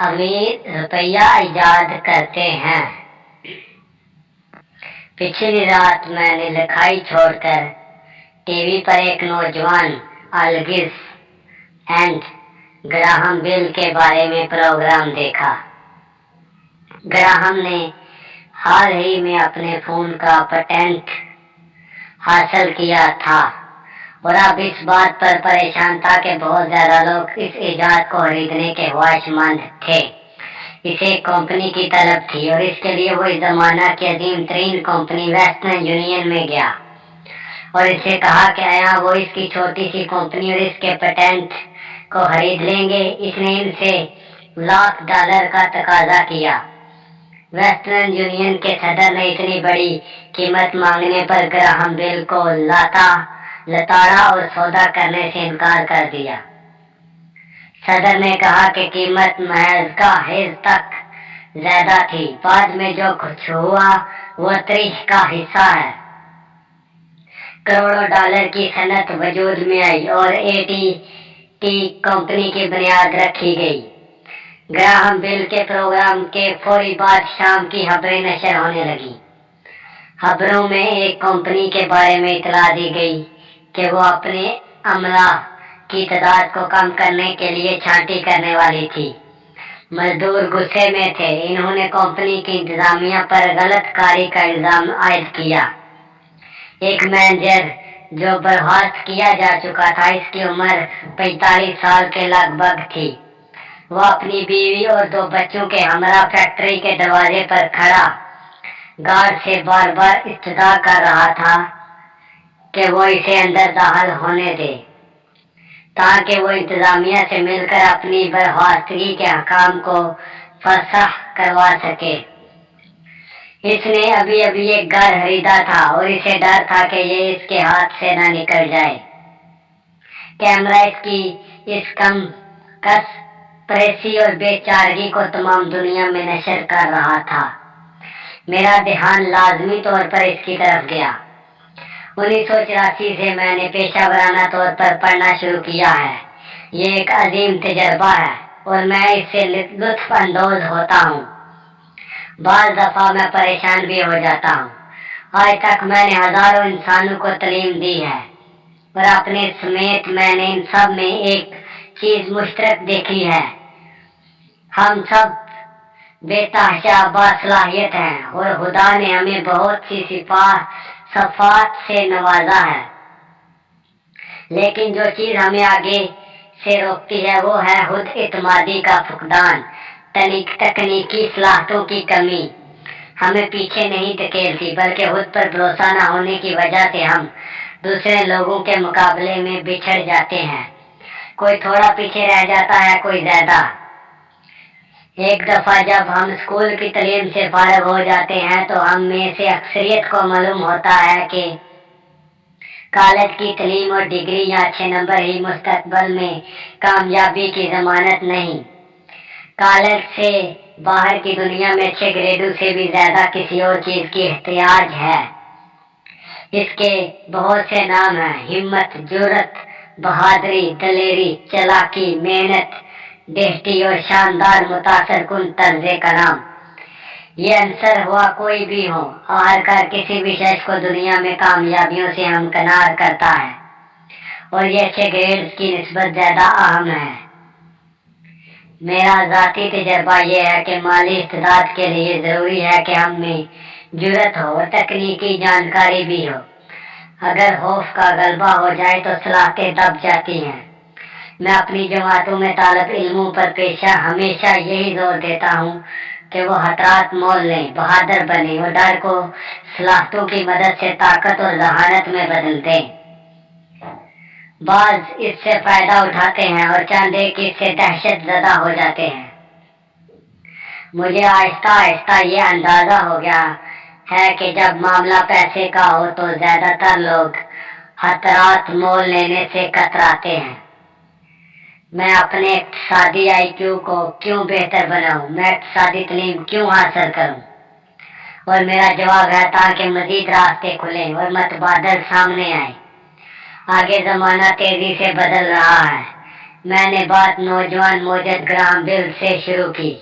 امیر روپیہ ایجاد کرتے ہیں۔ پچھلی رات میں نے لکھائی چھوڑ کر ٹی وی پر ایک نوجوان الگس اینڈ گراہم بیل کے بارے میں پروگرام دیکھا۔ گراہم نے حال ہی میں اپنے فون کا پیٹنٹ حاصل کیا تھا اور اب اس بات پر پریشان تھا کہ بہت زیادہ لوگ اس ایجاد کو خریدنے کے خواہش مند تھے۔ اسے ایک کمپنی کی طلب تھی اور اس کے لیے وہ اس زمانہ کی عظیم ترین کمپنی ویسٹرن یونین میں گیا اور اس سے کہا کہ آیا وہ اس کی چھوٹی سی کمپنی اور اس کے پیٹنٹ کو خرید لیں گے۔ اس نے ان سے $1,00,000 کا تقاضا کیا۔ ویسٹرن یونین کے صدر نے اتنی بڑی قیمت مانگنے پر گراہم بیل کو لتاڑا اور سودا کرنے سے انکار کر دیا۔ صدر نے کہا کہ قیمت محض کا حصہ تک زیادہ تھی، بعد میں جو کچھ ہوا وہ تاریخ کا حصہ ہے۔ کروڑوں ڈالر کی صنعت وجود میں آئی اور AT&T کمپنی کی بنیاد رکھی گئی۔ گراہم بیل کے پروگرام کے فوری بعد شام کی خبریں نشر ہونے لگیں۔ خبروں میں ایک کمپنی کے بارے میں اطلاع دی گئی کہ وہ اپنے عملہ کی تعداد کو کم کرنے کے لیے چھانٹی کرنے والی تھی۔ مزدور غصے میں تھے۔ انہوں نے کمپنی کی انتظامیہ پر غلط کاری کا الزام عائد کیا۔ ایک مینیجر جو برخاست کیا جا چکا تھا، اس کی عمر 45 سال کے لگ بھگ تھی۔ وہ اپنی بیوی اور 2 بچوں کے ہمراہ فیکٹری کے دروازے پر کھڑا گارڈ سے بار بار استدعا کر رہا تھا کہ وہ اسے اندر داخل ہونے دے تاکہ وہ انتظامیہ سے مل کر اپنی برخاستگی کے حکام کو فسخ کروا سکے۔ اس نے ابھی ایک گھر خریدا تھا اور اسے ڈر تھا کہ یہ اس کے ہاتھ سے نہ نکل جائے۔ کیمرہ اس کی اس کم کس پریسی اور بے چارگی کو تمام دنیا میں نشر کر رہا تھا۔ میرا دھیان لازمی طور پر اس کی طرف گیا۔ 1984 سے میں نے پیشہ ورانہ طور پر پڑھنا شروع کیا ہے۔ یہ ایک عظیم تجربہ ہے اور میں اس سے لطف اندوز ہوتا ہوں۔ بعض دفعہ میں پریشان بھی ہو جاتا ہوں۔ آج تک میں نے ہزاروں انسانوں کو تعلیم دی ہے اور اپنے سمیت میں نے ان سب میں ایک چیز مشترک دیکھی ہے۔ ہم سب بے تحاشا باصلاحیت ہیں اور خدا نے ہمیں بہت سی صفات سے نوازا ہے، لیکن جو چیز ہمیں آگے سے روکتی ہے وہ ہے خود اعتمادی کا فقدان، تکنیکی صلاحیتوں کی کمی ہمیں پیچھے نہیں دھکیلتی، بلکہ خود پر بھروسہ نہ ہونے کی وجہ سے ہم دوسرے لوگوں کے مقابلے میں بچھڑ جاتے ہیں۔ کوئی تھوڑا پیچھے رہ جاتا ہے، کوئی زیادہ۔ ایک دفعہ جب ہم اسکول کی تعلیم سے فارغ ہو جاتے ہیں تو ہم میں سے اکثریت کو معلوم ہوتا ہے کہ کالج کی تعلیم اور ڈگری یا اچھے نمبر ہی مستقبل میں کامیابی کی ضمانت نہیں۔ کالج سے باہر کی دنیا میں اچھے گریڈوں سے بھی زیادہ کسی اور چیز کی احتیاج ہے۔ اس کے بہت سے نام ہیں: ہمت، جرأت، بہادری، دلیری، چالاکی، محنت، دہشتی اور شاندار متاثر کن طرز کلام۔ یہ عنصر ہوا کوئی بھی ہو، آخرکار کسی بھی شخص کو دنیا میں کامیابیوں سے ہمکنار کرتا ہے اور یہ اچھے گریڈز کی نسبت زیادہ اہم ہے۔ میرا ذاتی تجربہ یہ ہے کہ مالی استعداد کے لیے ضروری ہے کہ ہم میں جرأت ہو اور تکنیکی جانکاری بھی ہو۔ اگر خوف کا غلبہ ہو جائے تو صلاحیتیں دب جاتی ہیں۔ میں اپنی جماعتوں میں طالب علموں پر ہمیشہ یہی زور دیتا ہوں کہ وہ خطرات مول لیں، بہادر بنیں اور ڈر کو صلاحیتوں کی مدد سے طاقت اور ذہانت میں بدل دیں۔ بعض اس سے فائدہ اٹھاتے ہیں اور چند ایک اس سے دہشت زدہ ہو جاتے ہیں۔ مجھے آہستہ آہستہ یہ اندازہ ہو گیا ہے کہ جب معاملہ پیسے کا ہو تو زیادہ تر لوگ خطرات مول لینے سے کتراتے ہیں۔ میں اپنے اقتصادی IQ کو کیوں بہتر بناؤں؟ میں اقتصادی تعلیم کیوں حاصل کروں؟ اور میرا جواب ہے تاکہ مزید راستے کھلیں اور متبادل سامنے آئیں۔ آگے زمانہ تیزی سے بدل رہا ہے۔ میں نے بات نوجوان موجد گراہم بیل سے شروع کی۔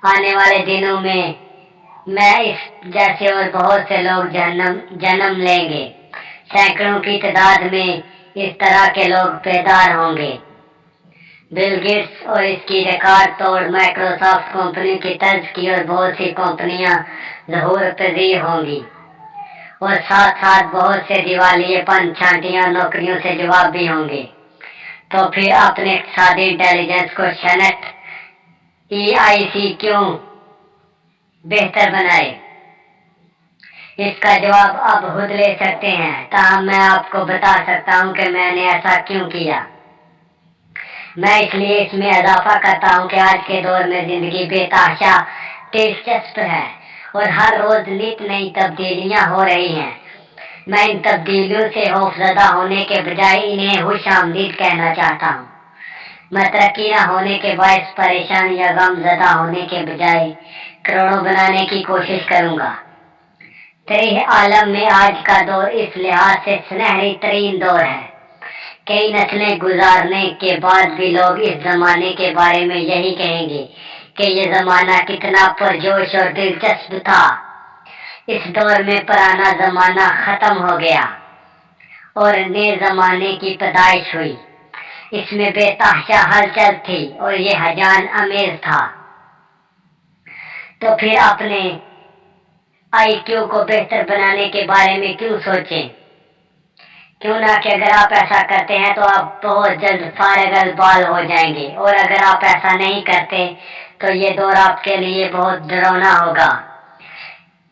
آنے والے دنوں میں اس جیسے اور بہت سے لوگ جنم لیں گے، سینکڑوں کی تعداد میں اس طرح کے لوگ بیدار ہوں گے۔ بل گیٹس اور اس کی ریکارڈ توڑ مائکروسافٹ کمپنی کی طرز کی اور بہت سی کمپنیاں ظہور پذیر ہوں گی، اور ساتھ ساتھ بہت سے دیوالیے پن چھانٹیاں نوکریوں سے جواب بھی ہوں گے۔ تو پھر اپنے اقتصادی انٹیلیجنس کو سینٹ EIC کیوں بہتر بنائے؟ اس کا جواب آپ خود لے سکتے ہیں، تاہم میں آپ کو بتا سکتا ہوں کہ میں نے ایسا کیوں کیا۔ میں اس لیے اس میں اضافہ کرتا ہوں کہ آج کے دور میں زندگی بے تحاشا دلچسپ ہے اور ہر روز نت نئی تبدیلیاں ہو رہی ہیں۔ میں ان تبدیلیوں سے خوفزدہ ہونے کے بجائے انہیں خوش آمدید کہنا چاہتا ہوں۔ میں ترقی نہ ہونے کے باعث پریشان یا غم زدہ ہونے کے بجائے کروڑوں بنانے کی کوشش کروں گا۔ تاریخ عالم میں آج کا دور اس لحاظ سے سنہری ترین دور ہے۔ کئی نسلیں گزارنے کے بعد بھی لوگ اس زمانے کے بارے میں یہی کہیں گے کہ یہ زمانہ کتنا پرجوش اور دلچسپ تھا۔ اس دور میں پرانا زمانہ ختم ہو گیا اور نئے زمانے کی پیدائش ہوئی۔ اس میں بے تحاشا ہلچل تھی اور یہ ہیجان امیز تھا۔ تو پھر اپنے IQ کو بہتر بنانے کے بارے میں کیوں سوچیں؟ کیوں نہ کہ اگر آپ ایسا کرتے ہیں تو آپ بہت جلد فارغ البال ہو جائیں گے، اور اگر آپ ایسا نہیں کرتے تو یہ دور آپ کے لیے بہت ڈراؤنا ہوگا۔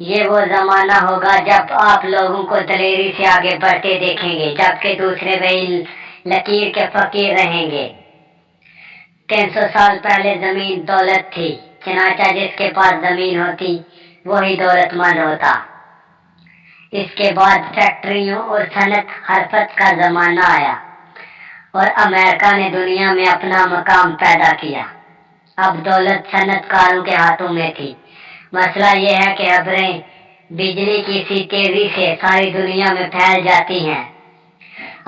یہ وہ زمانہ ہوگا جب آپ لوگوں کو دلیری سے آگے بڑھتے دیکھیں گے، جبکہ دوسرے وہی لکیر کے فقیر رہیں گے۔ 300 سال پہلے زمین دولت تھی، چنانچہ جس کے پاس زمین ہوتی وہی دولت مند ہوتا۔ اس کے بعد فیکٹریوں اور صنعت حرفت کا زمانہ آیا اور امریکہ نے دنیا میں اپنا مقام پیدا کیا۔ اب دولت صنعت کاروں کے ہاتھوں میں تھی۔ مسئلہ یہ ہے کہ خبریں بجلی کی سی تیزی سے ساری دنیا میں پھیل جاتی ہیں۔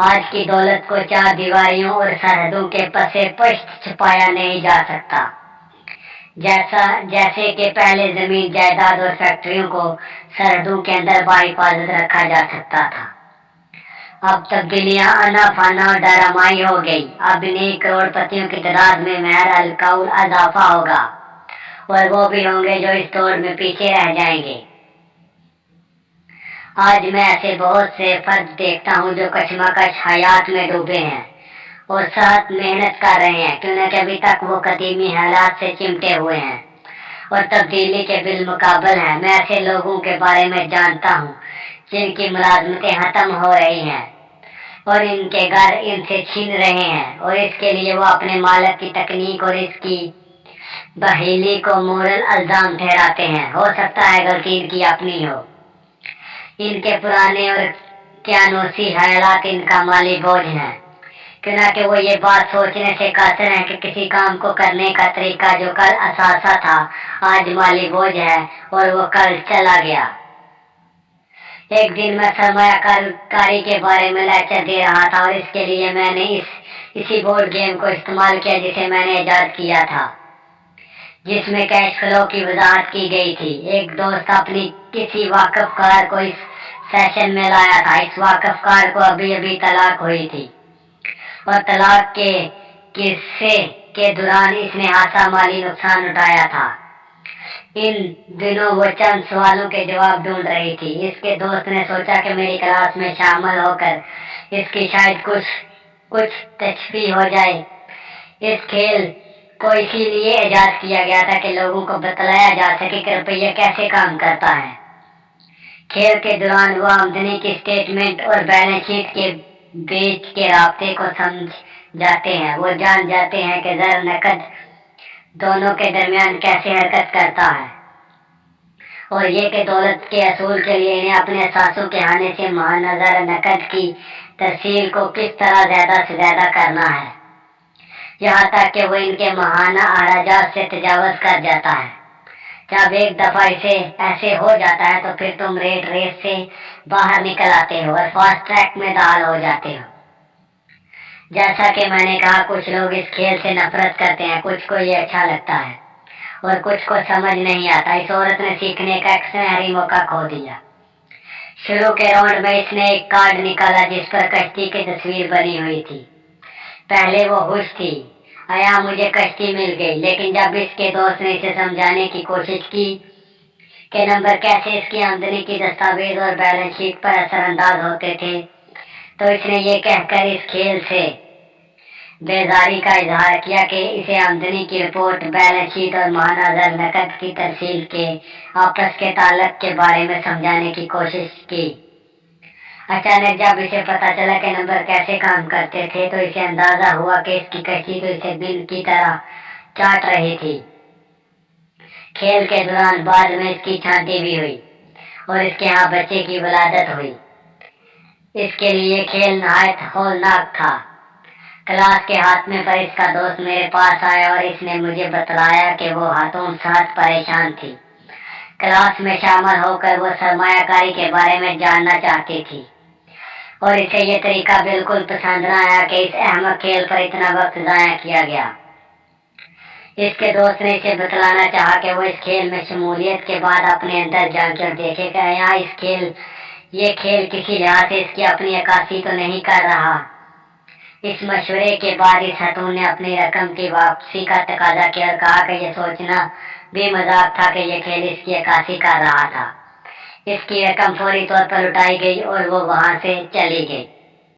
آج کی دولت کو 4 دیواریوں اور سرحدوں کے پس پشت چھپایا نہیں جا سکتا، جیسے کہ پہلے زمین جائیداد اور فیکٹریوں کو سرحدوں کے اندر باحفاظت رکھا جا سکتا تھا۔ اب تبدیلیاں انا فانا اور ڈرامائی ہو گئی۔ اب نئی کروڑ پتیوں کی تعداد میں مہر القول اضافہ ہوگا، اور وہ بھی ہوں گے جو اس دور میں پیچھے رہ جائیں گے۔ آج میں ایسے بہت سے فرد دیکھتا ہوں جو کشمکش حیات میں ڈوبے ہیں اور سخت محنت کر رہے ہیں، کیونکہ ابھی تک وہ قدیمی حالات سے چمٹے ہوئے ہیں اور تبدیلی کے بالمقابل ہیں۔ میں ایسے لوگوں کے بارے میں جانتا ہوں جن کی ملازمتیں ختم ہو رہی ہیں اور ان کے گھر ان سے چھین رہے ہیں، اور اس کے لیے وہ اپنے مالک کی تکنیک اور اس کی بحیلی کو مورل الزام ٹھہراتے ہیں۔ ہو سکتا ہے غلطی ان کی اپنی ہو۔ ان کے پرانے اور قیانوسی خیالات ان کا مالی بوجھ ہیں، کیونکہ وہ یہ بات سوچنے سے قاصر ہیں کہ کسی کام کو کرنے کا طریقہ جو کل اثاثہ تھا آج مالی بوجھ ہے اور وہ کل چلا گیا۔ ایک دن میں سرمایہ کاری کے بارے میں لیکچر دے رہا تھا، اور اس کے لیے میں نے اسی بورڈ گیم کو استعمال کیا جسے میں نے ایجاد کیا تھا، جس میں کیش فلو کی وضاحت کی گئی تھی۔ ایک دوست اپنی کسی واقف کار کو اس سیشن میں لایا تھا۔ اس واقف کار کو ابھی طلاق ہوئی تھی، اور طلاق کے قصے کے دوران اس نے خاصا مالی نقصان اٹھایا تھا۔ ان دنوں وہ چند سوالوں کے جواب ڈھونڈ رہی تھی۔ اس کے دوست نے سوچا کہ میری کلاس میں شامل ہو کر اس کی شاید کچھ تشفیع ہو جائے۔ اس کھیل کو اسی لیے ایجاد کیا گیا تھا کہ لوگوں کو بتلایا جا سکے کہ روپیہ کیسے کام کرتا ہے۔ کھیل کے دوران وہ آمدنی کی اسٹیٹمنٹ اور بیلنس شیٹ کے بیچ کے رابطے کو سمجھ جاتے ہیں۔ وہ جان جاتے ہیں کہ زر نقد دونوں کے درمیان کیسے حرکت کرتا ہے، اور یہ کہ دولت کے حصول کے لیے انہیں اپنے اثاثوں کے آنے سے مہانظر نقد کی ترسیل کو کس طرح زیادہ سے زیادہ کرنا ہے، یہاں تک کہ وہ ان کے ماہانہ اخراجات سے تجاوز کر جاتا ہے۔ جب ایک دفعہ اسے ایسے ہو جاتا ہے تو پھر تم ریس سے باہر نکل آتے ہو اور فاسٹ ٹریک میں داخل ہو جاتے ہو۔ جیسا کہ میں نے کہا کچھ لوگ اس کھیل سے نفرت کرتے ہیں، کچھ کو یہ اچھا لگتا ہے اور کچھ کو سمجھ نہیں آتا۔ اس عورت نے سیکھنے کا ایک سنہری موقع کھو دیا۔ شروع کے راؤنڈ میں اس نے ایک کارڈ نکالا جس پر کشتی کی تصویر بنی ہوئی تھی۔ پہلے وہ خوش تھی، آیا مجھے کشتی مل گئی، لیکن جب اس کے دوست نے اسے سمجھانے کی کوشش کی کہ نمبر کیسے اس کی آمدنی کی دستاویز اور بیلنس شیٹ پر اثر انداز ہوتے تھے، تو اس نے یہ کہہ کر اس کھیل سے بیزاری کا اظہار کیا کہ اسے آمدنی کی رپورٹ، بیلنس شیٹ اور ماہ نظر نقد کی ترسیل کے آپس کے تعلق کے بارے میں سمجھانے کی کوشش کی۔ اچانک جب اسے پتا چلا کہ نمبر کیسے کام کرتے تھے تو اسے اندازہ ہوا کہ اس کی کشتی تو اسے بل کی طرح چاٹ رہی تھی۔ کھیل کے دوران بعد میں اس کی چھانٹی بھی ہوئی اور اس کے ہاں بچے کی ولادت ہوئی۔ اس کے لیے کھیل نہایت ہولناک تھا۔ کلاس کے خاتمے پر اس کا دوست میرے پاس آیا اور اس نے مجھے بتلایا کہ وہ خاتون سخت پریشان تھی۔ کلاس میں شامل ہو کر وہ سرمایہ کاری کے بارے میں جاننا چاہتی تھی اور اسے یہ طریقہ بالکل پسند نہ آیا کہ اس احمق کھیل پر اتنا وقت ضائع کیا گیا۔ اس کے دوست نے اسے بتلانا چاہا کہ وہ اس کھیل میں شمولیت کے بعد اپنے اندر جان کر دیکھے کہ یہاں یہ کھیل کسی لحاظ سے اس کی اپنی عکاسی تو نہیں کر رہا۔ اس مشورے کے بعد اس خاتون نے اپنی رقم کی واپسی کا تقاضا کیا اور کہا کہ یہ سوچنا بھی مذاق تھا کہ یہ کھیل اس کی عکاسی کر رہا تھا۔ اس کی رقم فوری طور پر لوٹائی گئی اور وہ وہاں سے چلی گئی۔